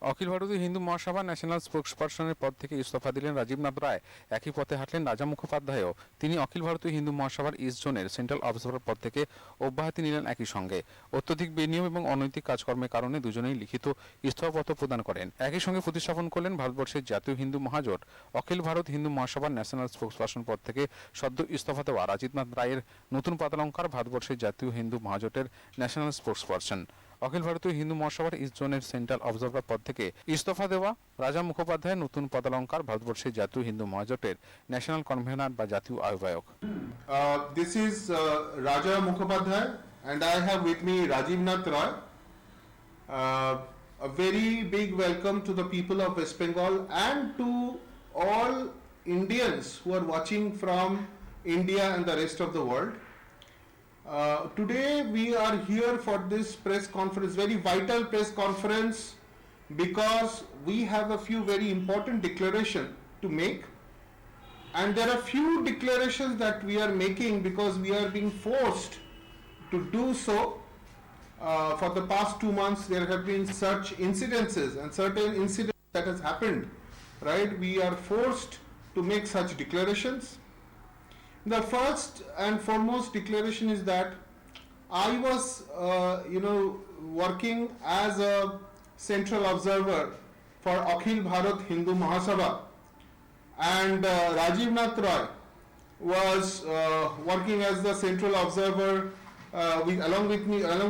অখিল ভারতীয় হিন্দু মহাসভা ন্যাশনাল স্পোকসপারসনের পদ থেকে ইস্তফা দিলেন রাজীব নাথ রায়। একই পথে হাঁটলেন রাজা মুখোপাধ্যায়ও। তিনি অখিল ভারতীয় হিন্দু মহাসভার ইস্ট জোনের সেন্ট্রাল অবজারভার পদ থেকে অব্যাহতি নিলেন একই সঙ্গে। অত্যধিক বেনিয়ম এবং অনৈতিক কাজকর্মের কারণে দুজনেই লিখিত ইস্তফাপত্র প্রদান করেন। একই সঙ্গে প্রতিস্থাপন করলেন ভারতবর্ষের জাতীয় হিন্দু মহাজোট। অখিল ভারত হিন্দু মহাসভার ন্যাশনাল স্পোকসপারসন পদ থেকে সদ্য ইস্তফা দেওয়া রাজীব নাথ রায়ের নতুন পদালঙ্কার ভারতবর্ষের জাতীয় হিন্দু মহাজোটের ন্যাশনাল স্পোকসপারসন। অখিল ভারতীয় হিন্দু মহাসভার ইস্ট জোনের সেন্ট্রাল অবজারভার পদ থেকে ইস্তফা দেওয়া রাজা মুখোপাধ্যায়ের নতুন পদালঙ্কার ভারতবর্ষের জাতীয় হিন্দু মহাজোটের ন্যাশনাল কনভেনার বা জাতীয় আহ্বায়ক। This is Raja Mukhopadhyay and I have with me Rajiv Nath Roy. A very big welcome to the people of West Bengal and to all Indians who are watching from India and the rest of the world. Today we are here for this press conference, very vital press conference, because we have a few very important declarations to make, and there are few declarations that we are making because we are being forced to do so. For the past 2 months there have been such incidences and certain incidents that has happened, right? We are forced to make such declarations. The first and foremost declaration is that I was, working as a central observer for Akhil Bharat Hindu Mahasabha, and Rajiv Nath Roy was working as the central observer. Along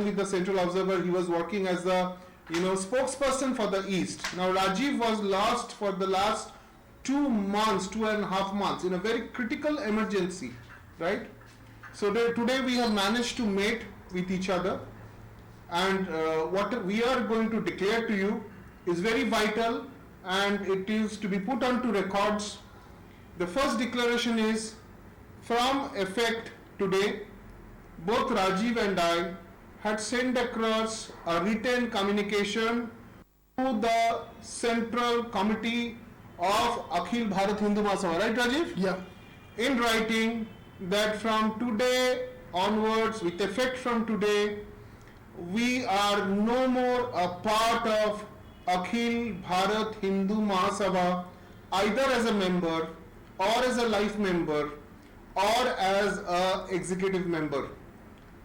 with the central observer, he was working as the spokesperson for the East. Now Rajiv was lost for the last 2.5 months in a very critical emergency, right? So today we have managed to meet with each other, and what we are going to declare to you is very vital and it is to be put onto records. The first declaration is, from effect today, both Rajiv and I had sent across a written communication to the Central Committee of Akhil Bharat Hindu Mahasabha, right Rajiv? Yeah. In writing that from today onwards, with effect from today, we are no more a part of Akhil Bharat Hindu Mahasabha, either as a member or as a life member or as a executive member,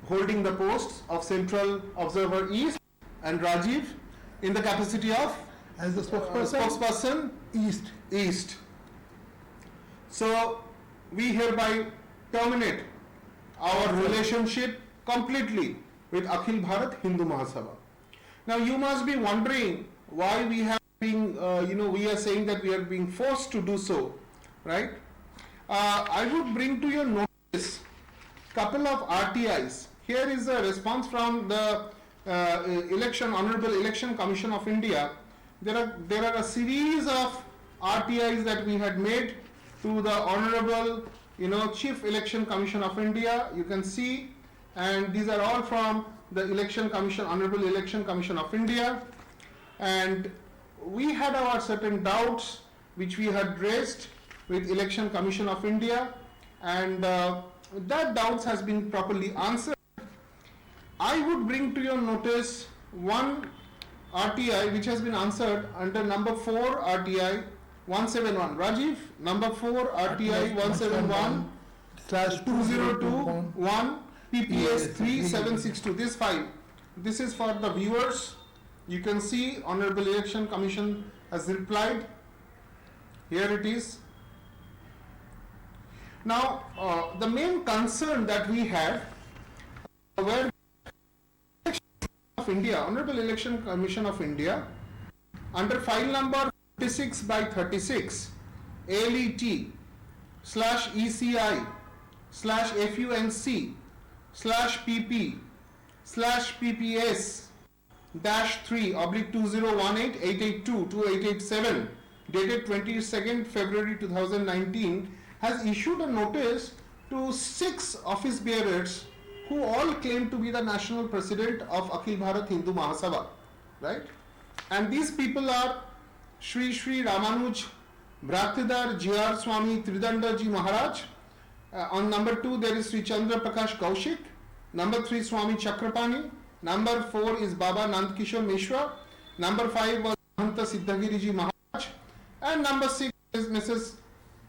holding the posts of Central Observer East, and Rajiv in the capacity of As the spokesperson East. So we hereby terminate our relationship completely with Akhil Bharat Hindu Mahasabha. Now you must be wondering why we have been, we are saying that we are being forced to do so, right? I would bring to your notice couple of RTIs. Here is a response from the Honorable Election Commission of India. There are a series of RTIs that we had made to the Honorable Chief Election Commission of India. You can see, and these are all from the Honorable Election Commission of India, and we had our certain doubts which we had raised with Election Commission of India, and that doubts has been properly answered. I would bring to your notice one RTI which has been answered under number 4 RTI 171. Rajiv, number 4 RTI 171/2021 PPS 3762. This file, this is for the viewers. You can see Honorable Election Commission has replied. Here it is. Now the main concern that we had were of India, Honorable Election Commission of India, under file number 36/36 ALET/ECI/PP/PPS/PP/3/2018-2887 dated 22nd February 2019 has issued a notice to 6 office bearers who all claim to be the national president of Akhil Bharat Hindu Mahasabha, right? And these people are Shri Ramanuj Bhraktidar G.R. Swami Tridanda Ji Maharaj. On number 2 there is Sri Chandra Prakash Kaushik. Number 3 Swami Chakrapani. Number 4 is Baba Nandkishore Mishra. Number 5 was Mahanta Siddhagiri Ji Maharaj, and number 6 is Mrs.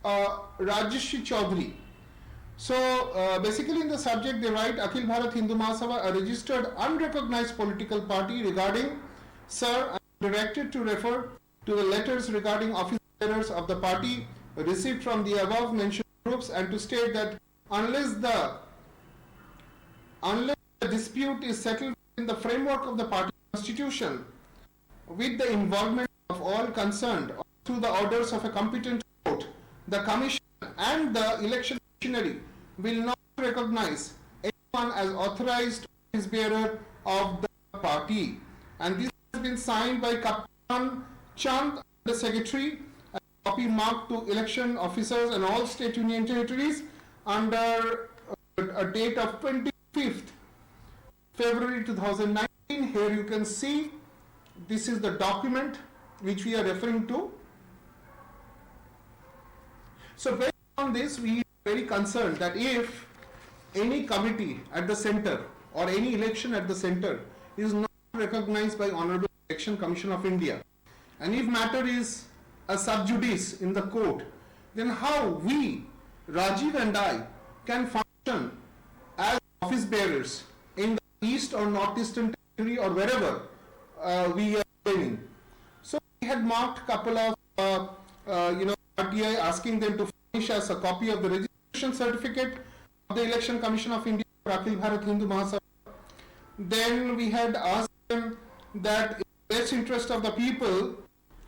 Rajeshri Chaudhary. So basically in the subject they write, Akhil Bharat Hindu Mahasabha, a registered unrecognized political party regarding, sir, I am directed to refer to the letters regarding office bearers of the party received from the above mentioned groups, and to state that unless the dispute is settled in the framework of the party constitution with the involvement of all concerned or through the orders of a competent court, the commission and the election machinery will not recognize anyone as authorized office bearer of the party. And this has been signed by Kaptan Chand, the secretary, a copy marked to election officers and all state union territories under a date of 25th February 2019. Here you can see this is the document which we are referring to. So based on this, we are very concerned that if any committee at the center or any election at the center is not recognized by Honorable Election Commission of India, and if matter is a sub judice in the court, then how we, Rajiv and I, can function as office bearers in the east or northeastern territory or wherever we are living. So we had marked a couple of RTI, asking them to furnish us a copy of the registration certificate of the Election Commission of India for Akhil Bharat Hindu Mahasabha. Then we had asked them that in the best interest of the people,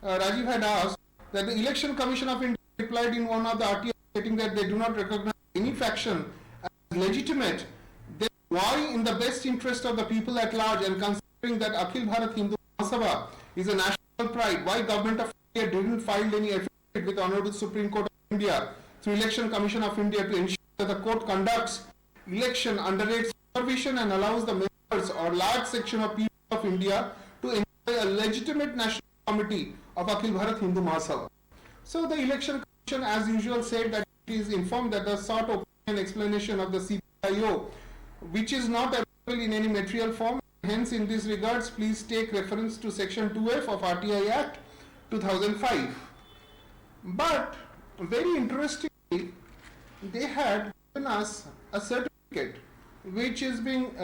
Rajiv had asked that the Election Commission of India replied in one of the RTI stating that they do not recognize any faction as legitimate. Then why, in the best interest of the people at large and considering that Akhil Bharat Hindu Mahasabha is a national pride, why Government of India didn't file any affidavit with Honorable Supreme Court of India through Election Commission of India to ensure that the court conducts election under its supervision and allows the members or large section of people of India to enjoy a legitimate national committee of Akhil Bharat Hindu Mahasabha. So the Election Commission as usual said that it is informed that the sought opinion explanation of the CPIO, which is not available in any material form. Hence, in this regards, please take reference to Section 2F of RTI Act 2005. But very interestingly, they had given us a certificate which is being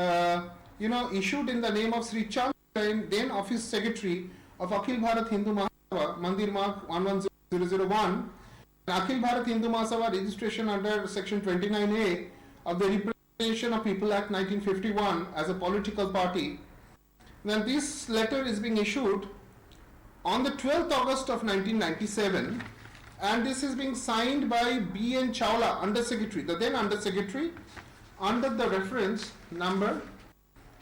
issued in the name of Sri Chand, then Office Secretary of Akhil Bharat Hindu Mahasabha, Mandir Mark 110001, Akhil Bharat Hindu Mahasabha registration under Section 29A of the Representation of People Act 1951 as a political party. Then this letter is being issued on the 12th August of 1997, and this is being signed by B.N. Chawla, Under Secretary, the then Under Secretary, under the reference number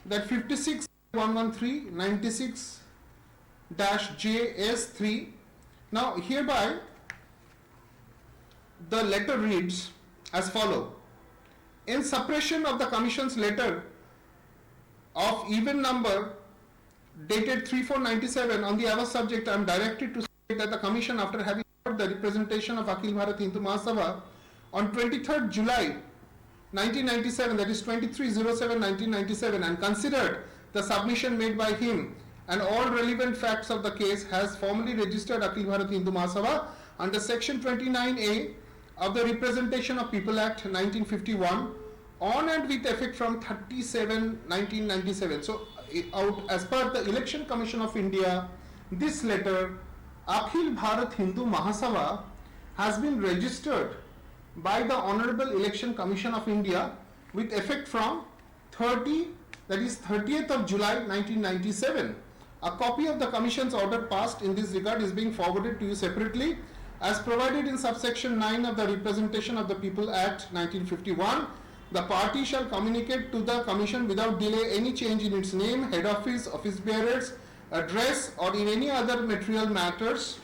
that 56113-96-JS3. Now hereby the letter reads as follow. In suppression of the Commission's letter of even number dated 3497 on the above subject, I am directed to state that the Commission, after having heard the representation of Akhil Bharat Hindu Mahasabha on 23rd July 1997, that is 23/07/1997, and considered the submission made by him and all relevant facts of the case, has formally registered Akhil Bharat Hindu Mahasabha under Section 29A of the Representation of People Act 1951 on and with effect from 30/7/1997. So as per the Election Commission of India, this letter, Akhil Bharat Hindu Mahasabha has been registered by the Honorable Election Commission of India with effect from 30th of July 1997. A copy of the Commission's order passed in this regard is being forwarded to you separately as provided in subsection 9 of the Representation of the People Act 1951. The party shall communicate to the Commission without delay any change in its name, head office, office bearers, address, or in any other material matters.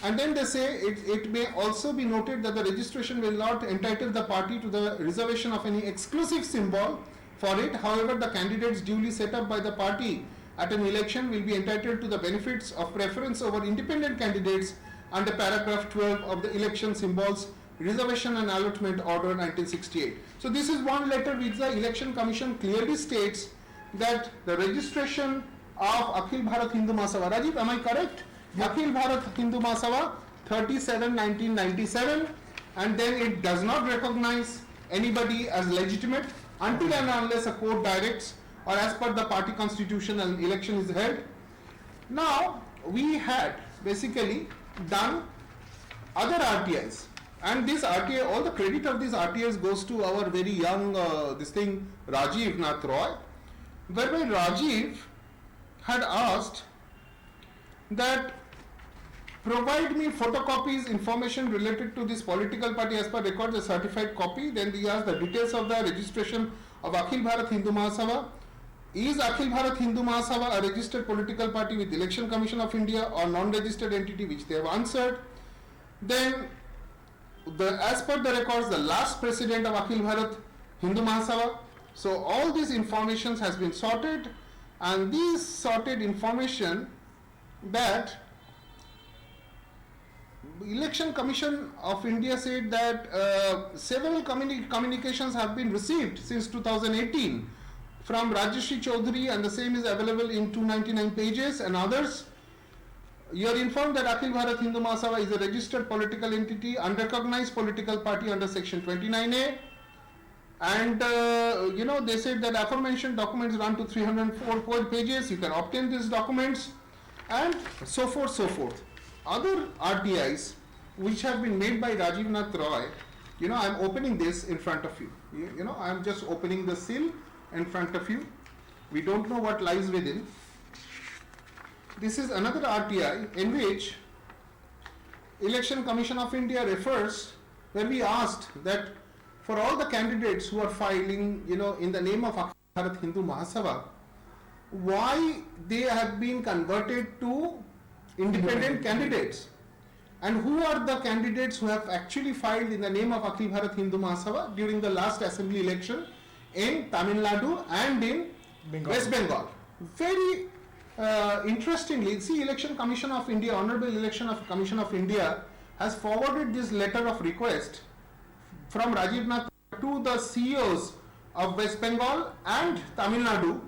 And then they say it may also be noted that the registration will not entitle the party to the reservation of any exclusive symbol for it. However, the candidates duly set up by the party at an election will be entitled to the benefits of preference over independent candidates under paragraph 12 of the Election Symbols Reservation and Allotment Order 1968. So this is one letter which the Election Commission clearly states that the registration of Akhil Bharat Hindu Mahasabha. Rajiv, am I correct? Akhil Bharat Hindu Mahasabha 37/1997, and then it does not recognize anybody as legitimate until and unless a court directs or as per the party constitution an election is held. Now we had basically done other RTIs, and this RTI, all the credit of these RTIs goes to our very young Rajiv Nath Roy, whereby Rajiv had asked that provide me photocopies, information related to this political party as per records, a certified copy. Then he asked the details of the registration of Akhil Bharat Hindu Mahasabha. Is Akhil Bharat Hindu Mahasabha a registered political party with Election Commission of India or non-registered entity, which they have answered. Then, as per the records, the last president of Akhil Bharat Hindu Mahasabha. So all these informations has been sorted, and these sorted information that Election Commission of India said that several communications have been received since 2018 from Rajyasree Chaudhary, and the same is available in 299 pages and others. You are informed that Akhil Bharat Hindu Mahasabha is a registered political entity, unrecognized political party under section 29A, and they said that aforementioned documents run to 304 pages. You can obtain these documents, and so forth. Other RTIs which have been made by Rajiv Nath Roy, I am opening this in front of you. I am just opening the seal in front of you. We don't know what lies within. This is another RTI in which Election Commission of India refers, where we asked that for all the candidates who are filing, in the name of Akhil Bharat Hindu Mahasabha, why they have been converted to independent candidates, and who are the candidates who have actually filed in the name of Akhil Bharat Hindu Mahasabha during the last assembly election in Tamil Nadu and in West Bengal. Very interestingly, see, Election Commission of India, Honorable Election Commission of India has forwarded this letter of request from Rajiv Nath to the CEOs of West Bengal and Tamil Nadu,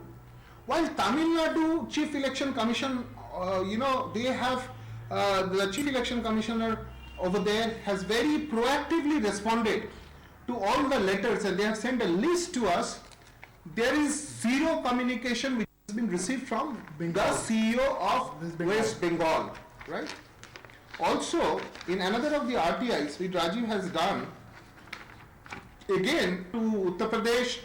while Tamil Nadu Chief Election Commission, they have the Chief Election Commissioner over there has very proactively responded to all the letters, and they have sent a list to us. There is zero communication which has been received from the CEO of West Bengal, right? Also, in another of the RTIs which Rajiv has done, again to Uttar Pradesh,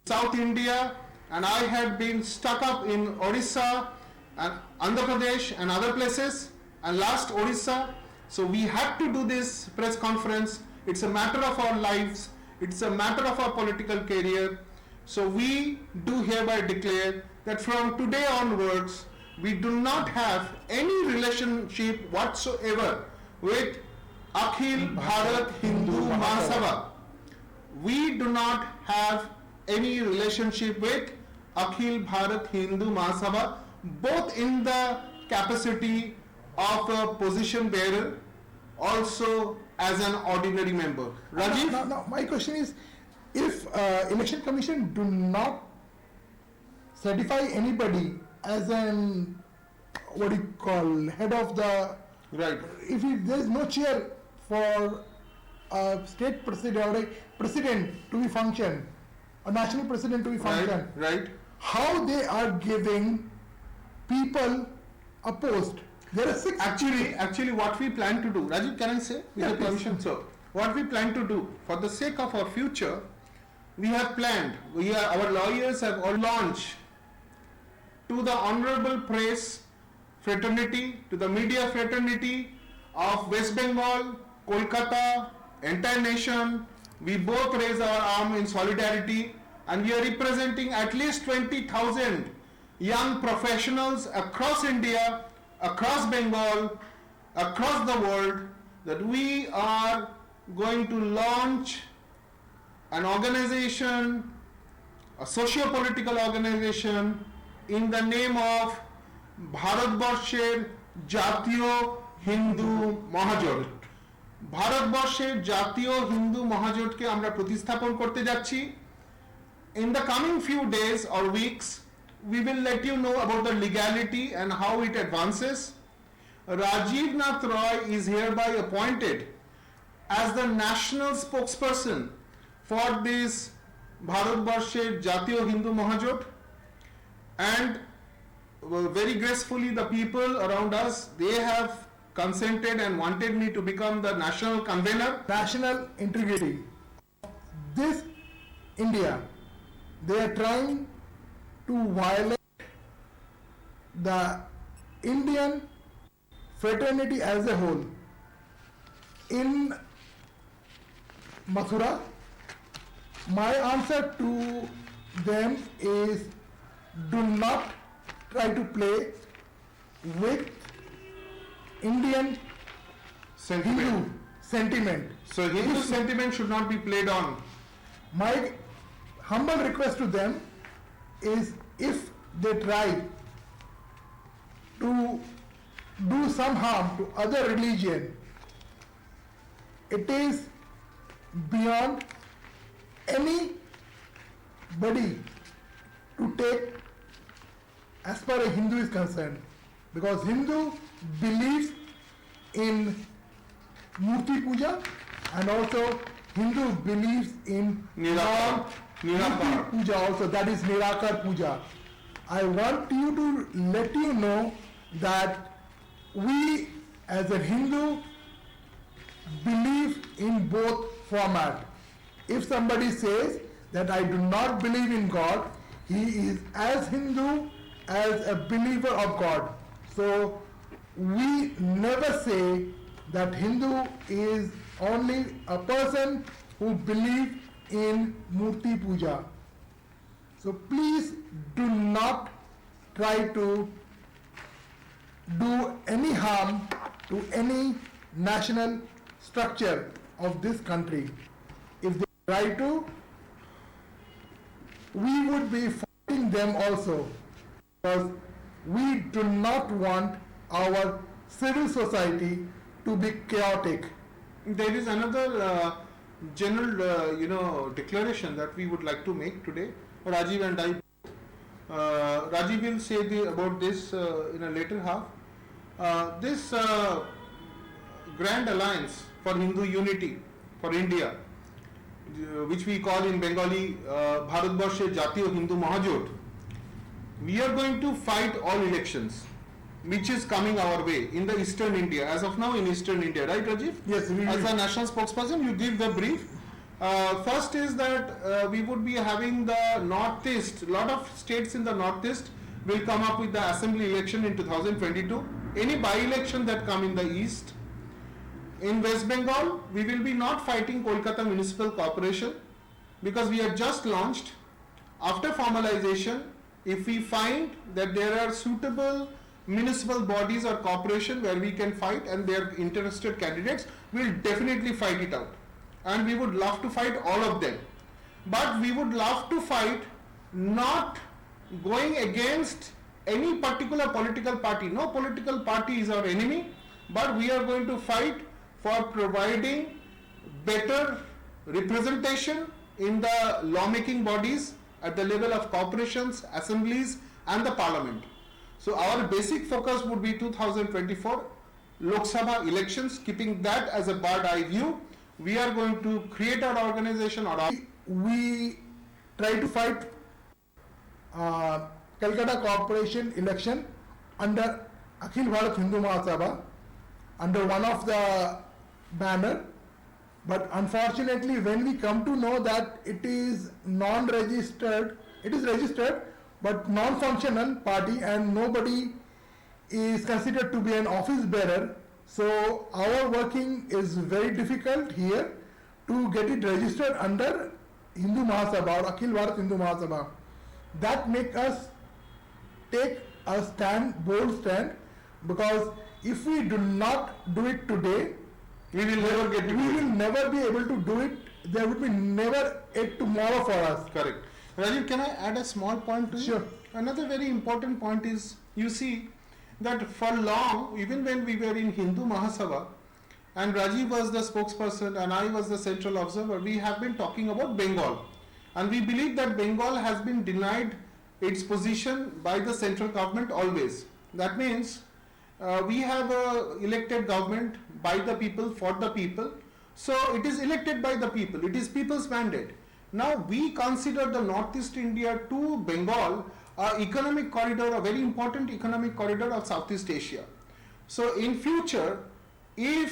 South India, and I had been stuck up in Orissa and Andhra Pradesh and other places, and last Orissa. So we had to do this press conference. It's a matter of our lives. It's a matter of our political career. So we do hereby declare that from today onwards, we do not have any relationship whatsoever with Akhil Bharat Hindu Mahasabha. We do not have any relationship with Akhil Bharat Hindu Mahasabha, both in the capacity of a position bearer, also as an ordinary member. Rajiv? Now, my question is, if Election Commission do not certify anybody as an, head of the, Right. if there is no chair for a state president or a president to be function, a national president to be function, Right. how they are giving people a post? There are 6. Actually, what we plan to do, Rajiv, can I say, with Yeah, your please. permission? So, what we plan to do, for the sake of our future, we have planned, our lawyers have all launched to the honorable press fraternity, to the media fraternity of West Bengal, Kolkata, entire nation, we both raise our arm in solidarity, and we are representing at least 20,000 young professionals across India, across Bengal, across the world, that we are going to launch an organization, a socio-political organization, in the name of ভারতবর্ষের জাতীয় হিন্দু মহাজোট। ভারতবর্ষের জাতীয় হিন্দু মহাজোটকে আমরা প্রতিস্থাপন করতে যাচ্ছি। In the coming few days or weeks, we will let you know about the legality and how it advances. Rajiv Nath Roy is hereby appointed as the national spokesperson for this Bharatbarsher Jatiyo Hindu Mahajot, and very gracefully the people around us, they have consented and wanted me to become the national convener. National integrity. This India, they are trying to violate the Indian fraternity as a whole. In Mathura, my answer to them is do not try to play with Indian Sentiment. Hindu sentiment. So Hindu sentiment should not be played on. My humble request to them is if they try to do some harm to other religion, it is beyond anybody to take as far as Hindu is concerned, because Hindu believes in Murti Puja and also Hindu believes in Nirakar. Murti Puja also, that is Nirakar Puja. I want you to let you know that we as a Hindu believe in both format. If somebody says that I do not believe in God, he is as Hindu as a believer of God. So we never say that Hindu is only a person who believes in Murti Puja. So please do not try to do any harm to any national structure of this country. If they try to, we would be fighting them also, because we do not want our civil society to be chaotic. There is another general, declaration that we would like to make today. Rajiv and I. Rajiv will say about this in a later half. This Grand Alliance for Hindu Unity for India, which we call in Bengali Bharatbarsher Jatiyo Hindu Mahajot, we are going to fight all elections which is coming our way in the Eastern India, as of now in Eastern India, right Rajiv? Yes, we As will. a national spokesperson, you give the brief. First is that we would be having the Northeast, a lot of states in the Northeast will come up with the assembly election in 2022. Any by-election that come in the East. In West Bengal, we will be not fighting Kolkata Municipal Corporation because we have just launched. After formalization, if we find that there are suitable municipal bodies or corporation where we can fight and they are interested candidates, we'll definitely fight it out. And we would love to fight all of them. But we would love to fight not going against any particular political party. No political party is our enemy, but we are going to fight for providing better representation in the lawmaking bodies at the level of corporations, assemblies and the parliament. So our basic focus would be 2024 Lok Sabha elections. Keeping that as a bird eye view, we are going to create our organization or our We try to fight Calcutta Corporation election under Akhil Bharat Hindu Mahasabha, under one of the banner, but unfortunately when we come to know that it is non-registered, it is registered but non-functional party and nobody is considered to be an office bearer, so our working is very difficult here to get it registered under Hindu Mahasabha or Akhil Bharat Hindu Mahasabha. That make us take a stand, bold stand, because if we do not do it today, we will never get to we do will it. never be able to do it. There would be never a tomorrow for us. Correct. Rajiv, can I add a small point to Sure. you? Another very important point is, you see that for long, even when we were in Hindu Mahasabha, and Rajiv was the spokesperson and I was the central observer, we have been talking about Bengal. And we believe that Bengal has been denied its position by the central government always. That means we have a elected government by the people for the people. So it is elected by the people. It is people's mandate. Now we consider the Northeast India to Bengal a economic corridor, a very important economic corridor of Southeast Asia. So in future, if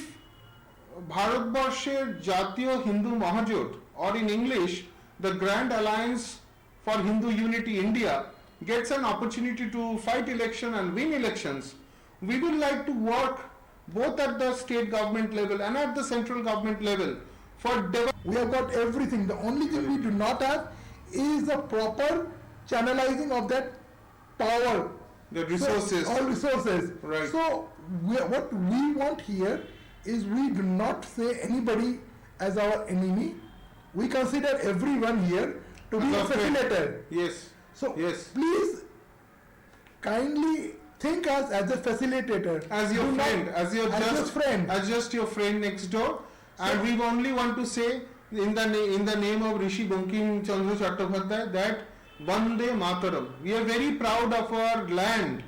ভারতবর্ষের জাতীয় হিন্দু মহাজোট or in English the Grand Alliance for Hindu Unity India gets an opportunity to fight election and win elections, we would like to work both at the state government level and at the central government level for We have got everything. The only thing we do not have is the proper channelizing of that power. the resources. So, all resources. Right. So what we want here is we do not say anybody as our enemy. We consider everyone here to be As a a friend. facilitator. Yes. So Yes. please kindly think us as a facilitator. As your Do not- friend, as your as just your friend. as just your friend next door, and we only want to say in the name of Rishi Bankim Chandra Chattopadhyay that Vande Mataram. We are very proud of our land.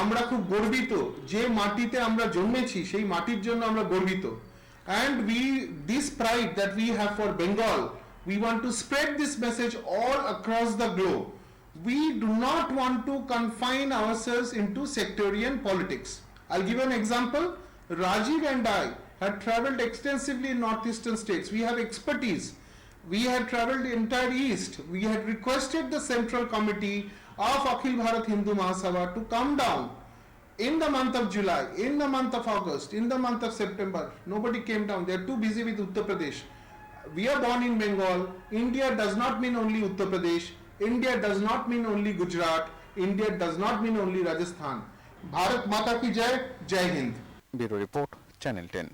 আমরা খুব গর্বিত যে মাটিতে আমরা জন্মেছি সেই মাটির জন্য আমরা গর্বিত and this pride that we have for Bengal, we want to spread this message all across the globe. We do not want to confine ourselves into sectarian politics. I'll give an example. Rajiv and I had traveled extensively in northeastern states. We have expertise. We had traveled entire east. We had requested the central committee of Akhil Bharat Hindu Mahasabha to come down in the month of July, in the month of August, in the month of September. Nobody came down. They are too busy with Uttar Pradesh. We are born in Bengal. India does not mean only Uttar Pradesh. India does not mean only Gujarat. India does not mean only Rajasthan. Bharat Mata ki Jai, Jai Hind. Bureau report, channel 10।